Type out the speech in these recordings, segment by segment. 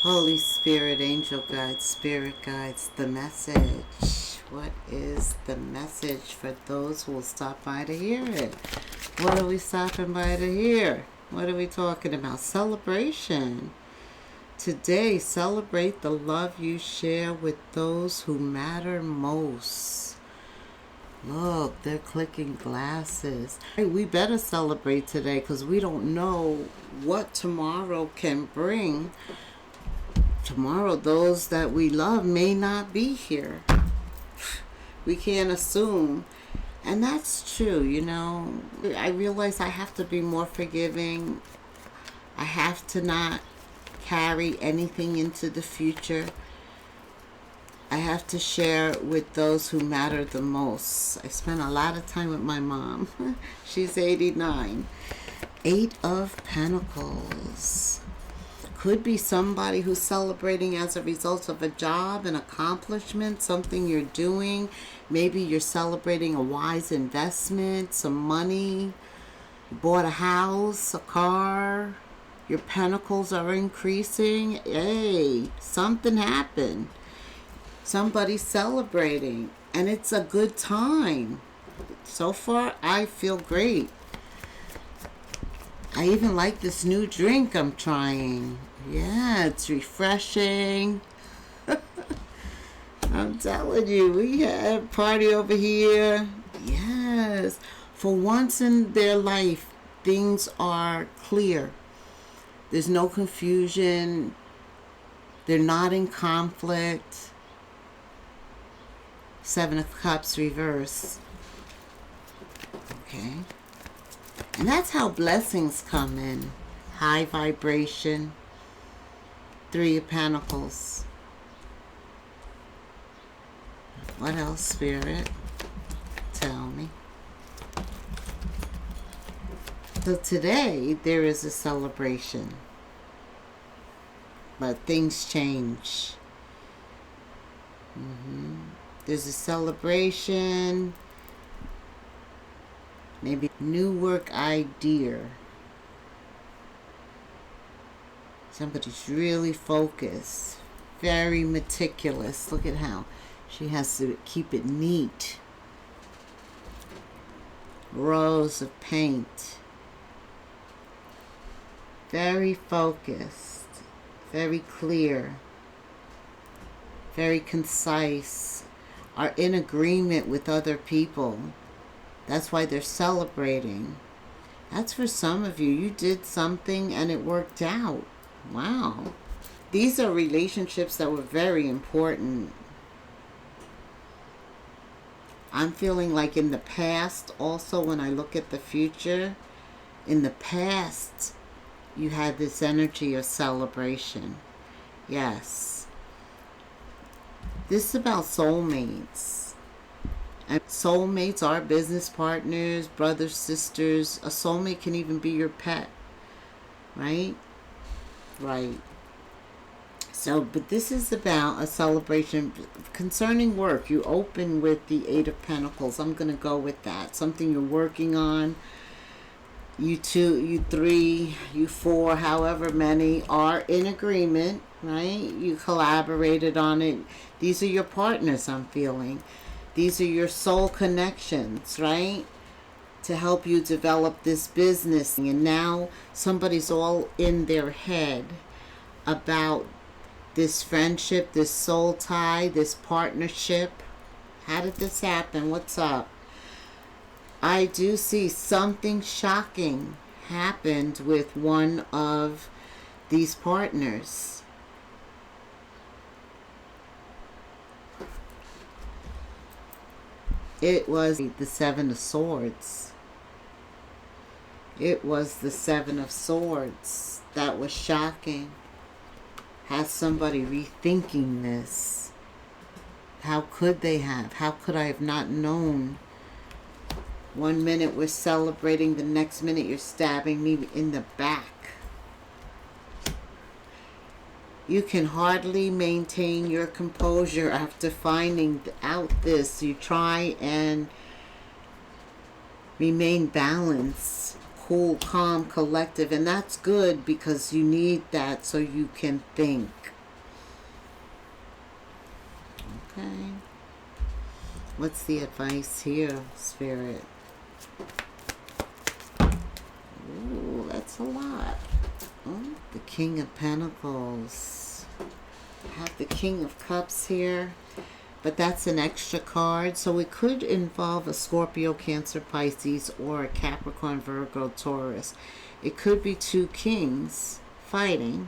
Holy Spirit, angel guides, spirit guides, the message. What is the message for those who will stop by to hear it? What are we stopping by to hear? What are we talking about? Celebration. Today, celebrate the love you share with those who matter most. Look, they're clicking glasses. Hey, we better celebrate today because we don't know what tomorrow can bring. Tomorrow, those that we love may not be here. We can't assume. And that's true, you know. I realize I have to be more forgiving. I have to not carry anything into the future. I have to share with those who matter the most. I spent a lot of time with my mom. She's 89. 8 of Pentacles. Could be somebody who's celebrating as a result of a job, an accomplishment, something you're doing. Maybe you're celebrating a wise investment, some money. You bought a house, a car. Your pentacles are increasing. Hey, something happened. Somebody's celebrating. And it's a good time. So far, I feel great. I even like this new drink I'm trying. Yeah, it's refreshing. I'm telling you, we had a party over here. Yes. For once in their life, things are clear. There's no confusion. They're not in conflict. 7 of Cups reverse. Okay. And that's how blessings come in. High vibration. 3 of Pentacles. What else, Spirit? Tell me. So today, there is a celebration. But things change. There's a celebration. Maybe new work idea. Somebody's really focused. Very meticulous. Look at how she has to keep it neat. Rows of paint. Very focused. Very clear. Very concise. Are in agreement with other people. That's why they're celebrating. That's for some of you. You did something and it worked out. Wow. These are relationships that were very important. I'm feeling like in the past, also when I look at the future, in the past, you had this energy of celebration. Yes. This is about soulmates. And soulmates are business partners, brothers, sisters. A soulmate can even be your pet. Right? Right. So, but this is about a celebration concerning work. You open with the 8 of Pentacles. I'm going to go with that. Something you're working on. You 2, you 3, you 4, however many are in agreement, right? You collaborated on it. These are your partners, I'm feeling. These are your soul connections, right? To help you develop this business. And now somebody's all in their head about this friendship, this soul tie, this partnership. How did this happen? What's up? I do see something shocking happened with one of these partners. It was the 7 of Swords. It was the 7 of Swords. That was shocking. Has somebody rethinking this? How could they have? How could I have not known? One minute we're celebrating, the next minute you're stabbing me in the back. You can hardly maintain your composure after finding out this. You try and remain balanced, cool, calm, collective, and that's good because you need that so you can think. What's the advice here, Spirit? Ooh, that's a lot. Oh, the King of Pentacles. I have the King of Cups here, but that's an extra card, so it could involve a Scorpio, Cancer, Pisces, or a Capricorn, Virgo, Taurus. It could be two kings fighting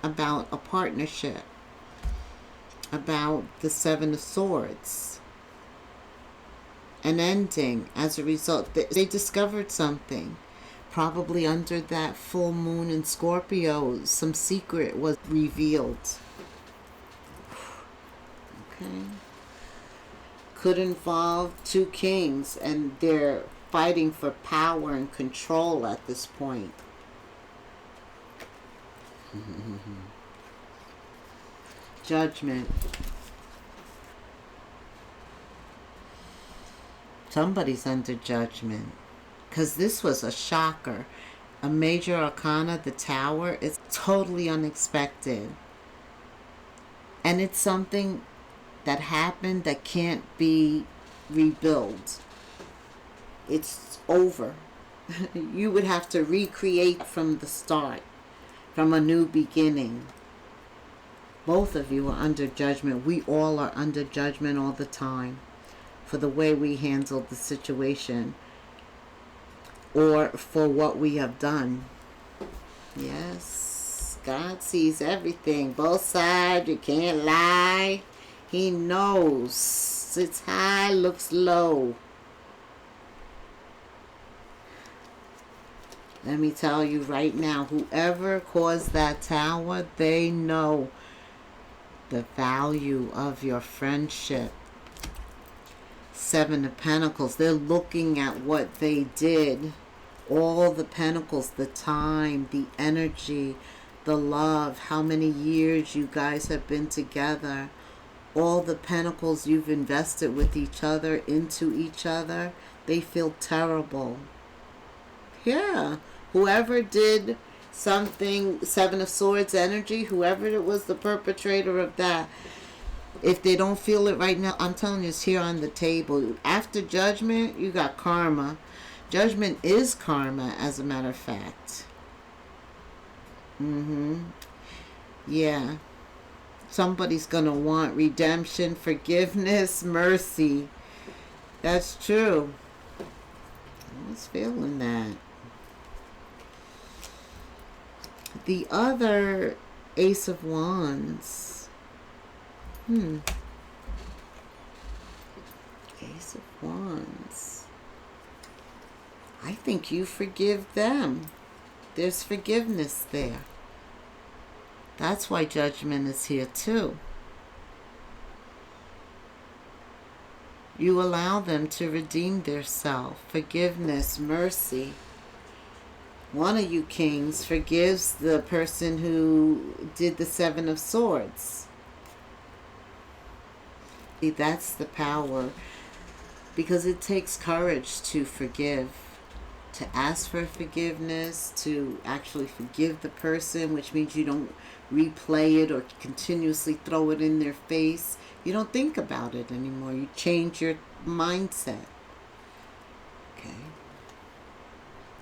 about a partnership, about the Seven of Swords, an ending as a result. They discovered something. Probably under that full moon in Scorpio, some secret was revealed. Okay. Could involve two kings, and they're fighting for power and control at this point. Judgment. Somebody's under judgment. Because this was a shocker. A major arcana, the Tower, is totally unexpected. And it's something that happened that can't be rebuilt. It's over. You would have to recreate from the start, from a new beginning. Both of you are under judgment. We all are under judgment all the time for the way we handled the situation or for what we have done. Yes, God sees everything. Both sides, you can't lie. He knows. Sits high, looks low. Let me tell you right now, whoever caused that tower, they know the value of your friendship. Seven of Pentacles, they're looking at what they did. All the pentacles, the time, the energy, the love, how many years you guys have been together. All the pentacles you've invested with each other, into each other, they feel terrible. Yeah, whoever did something, Seven of Swords energy, whoever it was the perpetrator of that, if they don't feel it right now, I'm telling you, it's here on the table. After judgment, you got karma. Judgment is karma, as a matter of fact. Yeah. Somebody's going to want redemption, forgiveness, mercy. That's true. I was feeling that. The other Ace of Wands. Ace of Wands. I think you forgive them. There's forgiveness there. That's why judgment is here too. You allow them to redeem their self. Forgiveness, mercy. One of you kings forgives the person who did the Seven of Swords. See, that's the power. Because it takes courage to forgive. To ask for forgiveness, to actually forgive the person, which means you don't replay it or continuously throw it in their face. You don't think about it anymore. You change your mindset. Okay.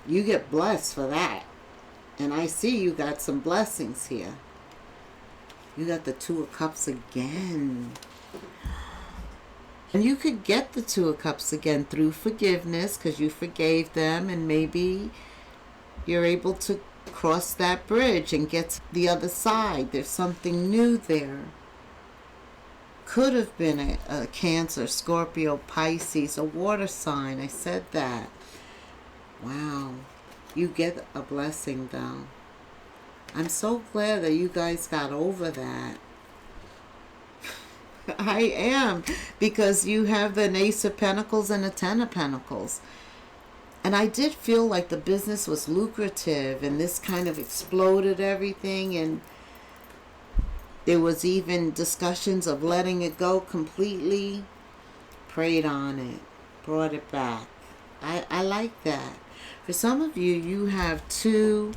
You get blessed for that. And I see you got some blessings here. You got the Two of Cups again. And you could get the Two of Cups again through forgiveness because you forgave them, and maybe you're able to cross that bridge and get to the other side. There's something new there. Could have been a Cancer, Scorpio, Pisces, a water sign. I said that. Wow. You get a blessing though. I'm so glad that you guys got over that. I am, because you have an Ace of Pentacles and a Ten of Pentacles. And I did feel like the business was lucrative, and this kind of exploded everything, and there was even discussions of letting it go completely. Prayed on it, brought it back. I like that. For some of you, you have two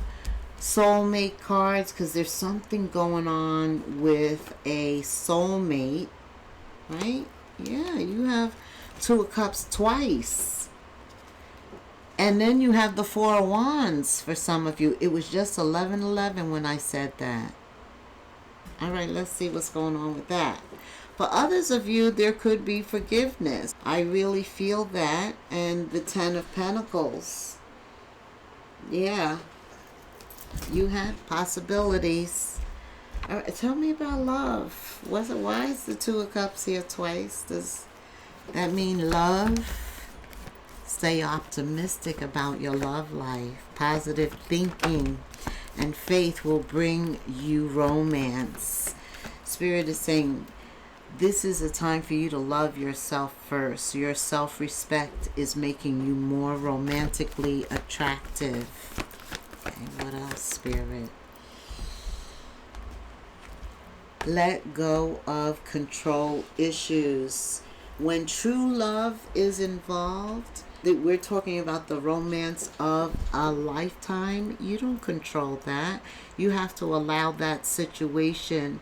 soulmate cards because there's something going on with a soulmate. Right? Yeah, you have Two of Cups twice. And then you have the Four of Wands for some of you. It was just 11:11 when I said that. All right, let's see what's going on with that. For others of you, there could be forgiveness. I really feel that. And the Ten of Pentacles. Yeah. You had possibilities. All right, tell me about love. Why is the Two of Cups here twice? Does that mean love? Stay optimistic about your love life. Positive thinking and faith will bring you romance. Spirit is saying this is a time for you to love yourself first. Your self-respect is making you more romantically attractive. Okay, what else, Spirit? Let go of control issues. When true love is involved, that we're talking about the romance of a lifetime, you don't control that. You have to allow that situation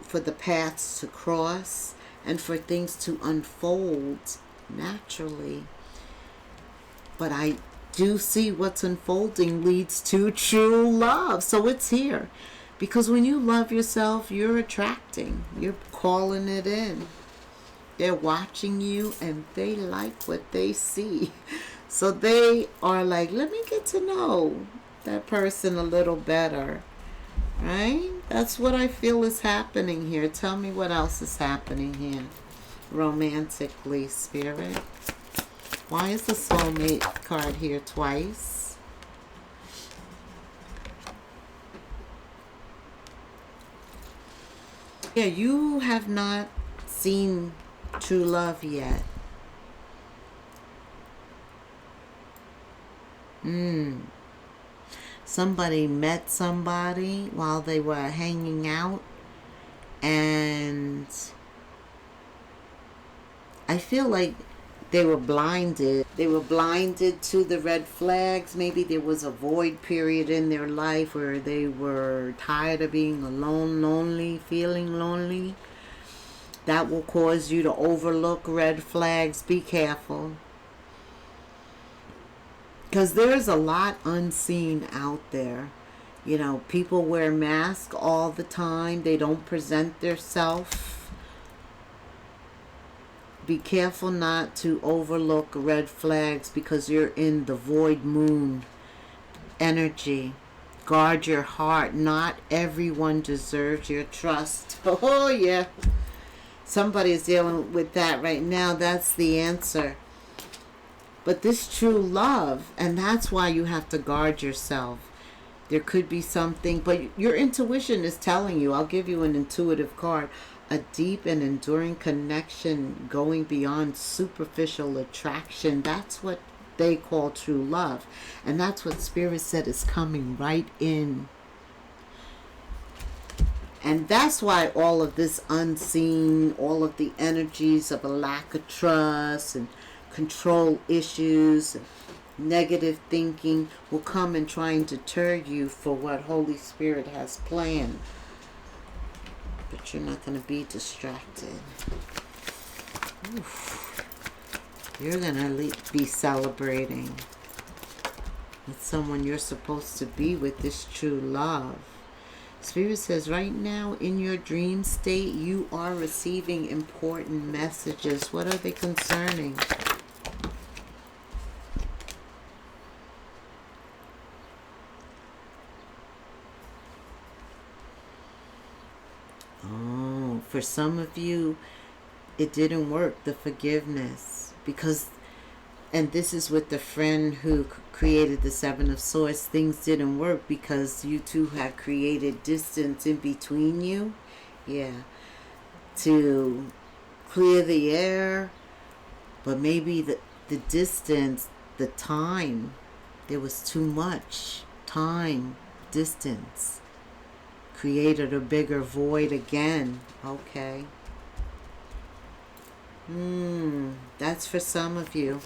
for the paths to cross and for things to unfold naturally. But I do see what's unfolding leads to true love. So it's here. Because when you love yourself, you're attracting. You're calling it in. They're watching you and they like what they see. So they are like, let me get to know that person a little better. Right? That's what I feel is happening here. Tell me what else is happening here. Romantically, Spirit. Why is the soulmate card here twice? Yeah, you have not seen true love yet. Somebody met somebody while they were hanging out, and I feel like they were blinded. They were blinded to the red flags. Maybe there was a void period in their life where they were tired of being alone, lonely, feeling lonely. That will cause you to overlook red flags. Be careful. Because there's a lot unseen out there. You know, people wear masks all the time. They don't present themselves. Be careful not to overlook red flags because you're in the void moon energy. Guard your heart. Not everyone deserves your trust. Oh, yeah. Somebody's dealing with that right now. That's the answer. But this true love, and that's why you have to guard yourself. There could be something, but your intuition is telling you, I'll give you an intuitive card, a deep and enduring connection going beyond superficial attraction. That's what they call true love. And that's what Spirit said is coming right in. And that's why all of this unseen, all of the energies of a lack of trust and control issues, and negative thinking will come and try and deter you for what Holy Spirit has planned. But you're not going to be distracted. Oof. You're going to be celebrating with someone you're supposed to be with, this true love. Spirit says right now in your dream state, you are receiving important messages. What are they concerning? Oh, for some of you, it didn't work, the forgiveness. Because, and this is with the friend who created the Seven of Swords, things didn't work because you two have created distance in between you. Yeah. To clear the air. But maybe the distance, the time, there was too much time, distance. Created a bigger void again. Okay. That's for some of you.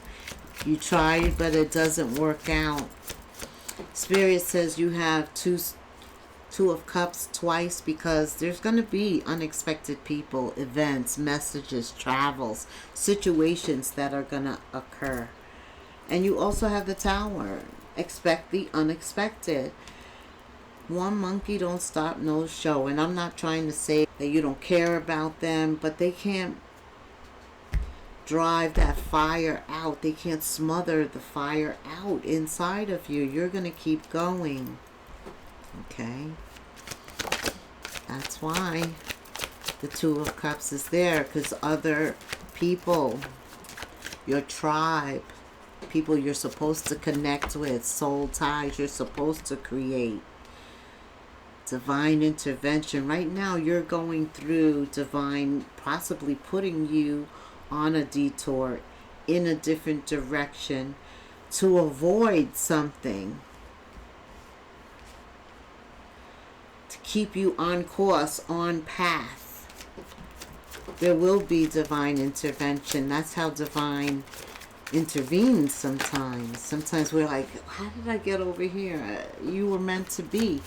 You tried, but it doesn't work out. Spirit says you have two Two of Cups twice because there's going to be unexpected people, events, messages, travels, situations that are going to occur. And you also have the Tower. Expect the unexpected. One monkey don't stop no show. And I'm not trying to say that you don't care about them, but they can't drive that fire out. They can't smother the fire out inside of you. You're going to keep going. Okay? That's why the Two of Cups is there, because other people, your tribe, people you're supposed to connect with, soul ties you're supposed to create, divine intervention. Right now you're going through divine, possibly putting you on a detour in a different direction to avoid something, to keep you on course, on path. There will be divine intervention. That's how divine intervenes sometimes. Sometimes we're like, how did I get over here? You were meant to be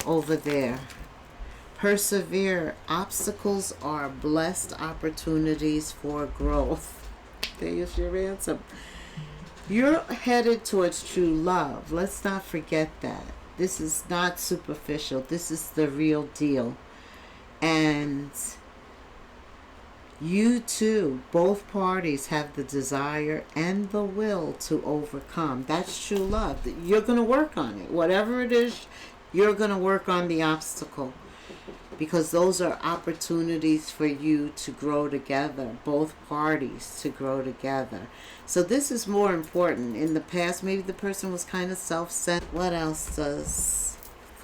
over there. Persevere. Obstacles are blessed opportunities for growth. There's your answer. You're headed towards true love. Let's not forget that. This is not superficial. This is the real deal. And you too, both parties have the desire and the will to overcome. That's true love. You're going to work on it. Whatever it is, you're going to work on the obstacle. Because those are opportunities for you to grow together, both parties to grow together. So this is more important. In the past, maybe the person was kind of self-centered. What else does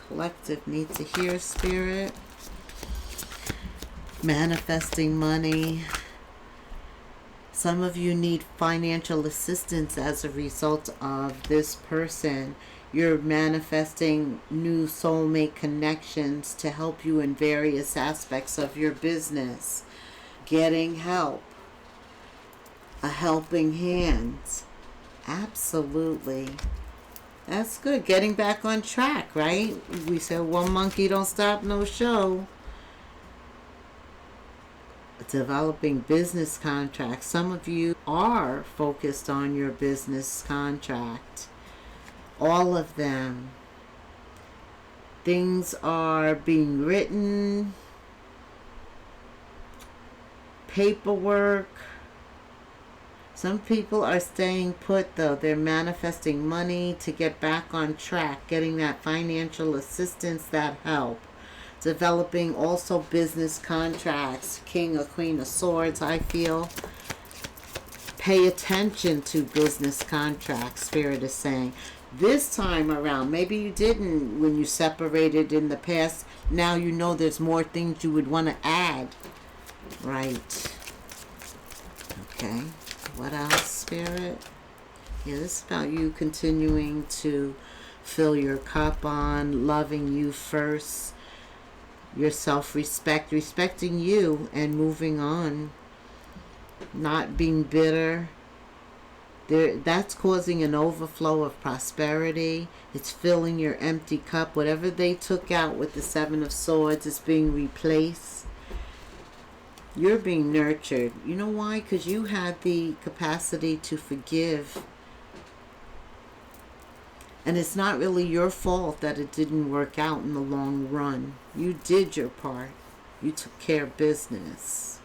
collective need to hear, Spirit? Manifesting money. Some of you need financial assistance as a result of this person. You're manifesting new soulmate connections to help you in various aspects of your business. Getting help. A helping hand. Absolutely. That's good. Getting back on track, right? We said one monkey don't stop no show. Developing business contracts. Some of you are focused on your business contract. All of them. Things are being written. Paperwork. Some people are staying put though. They're manifesting money to get back on track. Getting that financial assistance, that help. Developing also business contracts. King or Queen of Swords, I feel. Pay attention to business contracts, Spirit is saying. This time around, maybe you didn't when you separated in the past. Now you know there's more things you would want to add. Right. Okay. What else, Spirit? Yeah, this is about you continuing to fill your cup on, loving you first, your self-respect, respecting you and moving on, not being bitter. That's causing an overflow of prosperity. It's filling your empty cup. Whatever they took out with the Seven of Swords is being replaced. You're being nurtured. You know why? Because you had the capacity to forgive. And it's not really your fault that it didn't work out in the long run. You did your part. You took care of business.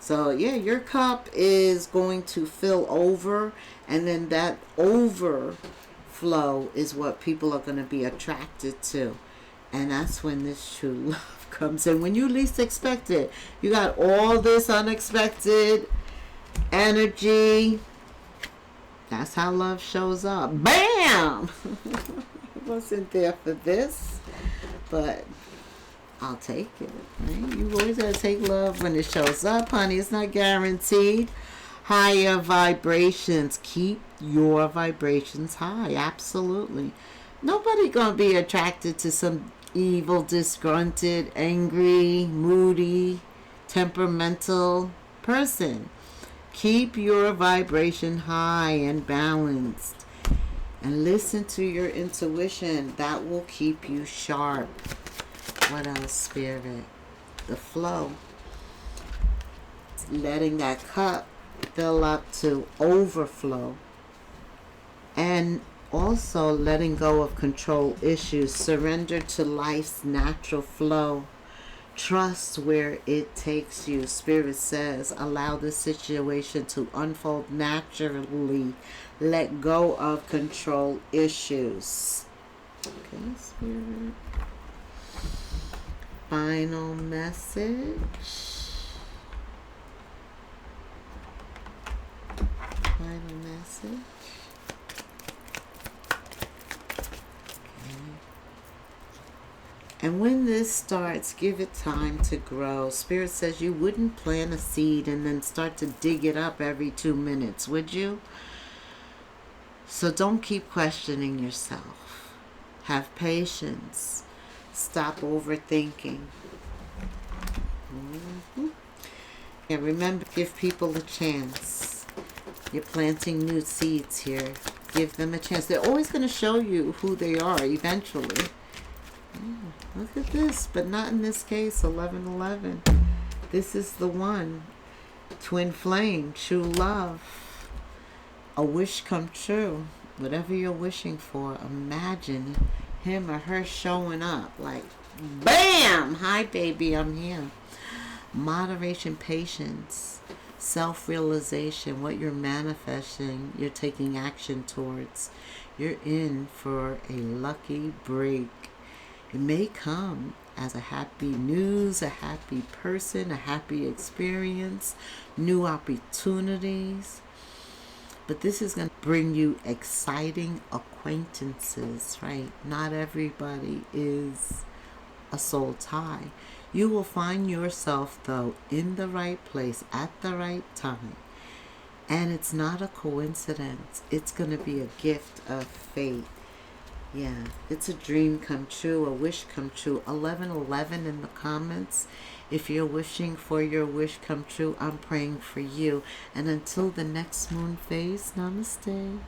So, yeah, your cup is going to fill over. And then that overflow is what people are going to be attracted to. And that's when this true love comes in. When you least expect it. You got all this unexpected energy. That's how love shows up. Bam! I wasn't there for this. But I'll take it. Right? You always gotta take love when it shows up, honey. It's not guaranteed. Higher vibrations. Keep your vibrations high. Absolutely. Nobody gonna be attracted to some evil, disgruntled, angry, moody, temperamental person. Keep your vibration high and balanced. And listen to your intuition. That will keep you sharp. What else, Spirit? The flow. Letting that cup fill up to overflow. And also letting go of control issues. Surrender to life's natural flow. Trust where it takes you. Spirit says, allow the situation to unfold naturally. Let go of control issues. Okay, Spirit. Final message. Final message. And when this starts, give it time to grow. Spirit says you wouldn't plant a seed and then start to dig it up every 2 minutes, would you? So don't keep questioning yourself. Have patience. Stop overthinking. And remember, give people a chance. You're planting new seeds here. Give them a chance. They're always going to show you who they are eventually. Look at this, but not in this case. 1111. This is the one. Twin flame, true love, a wish come true. Whatever you're wishing for, imagine him or her showing up like, bam! Hi, baby, I'm here. Moderation, patience, self-realization, what you're manifesting, you're taking action towards. You're in for a lucky break. It may come as a happy news, a happy person, a happy experience, new opportunities. But this is going to bring you exciting acquaintances, right? Not everybody is a soul tie. You will find yourself, though, in the right place at the right time. And it's not a coincidence. It's going to be a gift of fate. Yeah, it's a dream come true, a wish come true. 1111 in the comments. If you're wishing for your wish come true, I'm praying for you. And until the next moon phase, namaste.